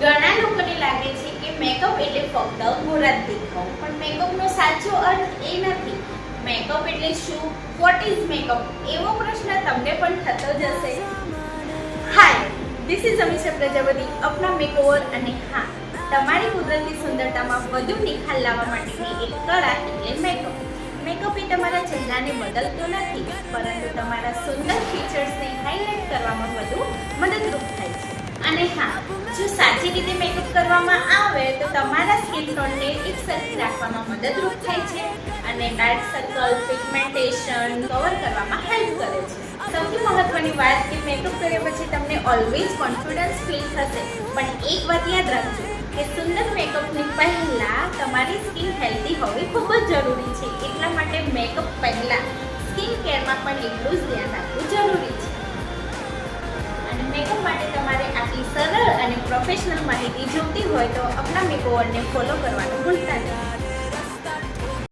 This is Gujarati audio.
ઘણા લોકોને લાગે છે કે મેકઅપ એટલે ફક્ત ગોરા દેખાવું, પણ મેકઅપનો સાચો અર્થ એ નથી. મેકઅપ એટલે શું? What is makeup? એવો પ્રશ્ન તમને પણ થતો જ હશે. હાય, this is Amisha Prajapati, Apna makeover. અને હા, તમારી કુદરતી સુંદરતામાં વધુ નિખાર લાવવા માટેની એક કળા એટલે મેકઅપ. મેકઅપ એ તમારા ચહેરાને બદલતો નથી, પરંતુ તમારા સુંદર ફીચર્સને હાઇલાઇટ કરવામાં વધુ મદદરૂપ થાય છે. અને હા, જો સાચી રીતે મેકઅપ કરવામાં આવે તો તમારા સ્કિન ટોનને એક સરખી રાખવામાં મદદરૂપ થાય છે અને ડાર્ક સર્કલ, પિગમેન્ટેશન કવર કરવામાં હેલ્પ કરે છે. સૌથી મહત્વની વાત કે મેકઅપ કર્યા પછી તમને ઓલવેઝ કોન્ફિડન્સ ફીલ થશે. પણ એક વાત યાદ રાખજો કે સુંદર મેકઅપની પહેલા તમારી સ્કિન હેલ્ધી હોવી ખૂબ જ જરૂરી છે. એટલા માટે મેકઅપ પહેલા સ્કિન કેરમાં પણ એટલું જ ધ્યાન રાખવું જરૂરી છે. અને મેકઅપ માટે તમારે આટલી સરળ અને પ્રોફેશનલ માહિતી જોઈતી હોય તો આપણા મેકઓવરને ફોલો કરવાનું ભૂલતા નહીં.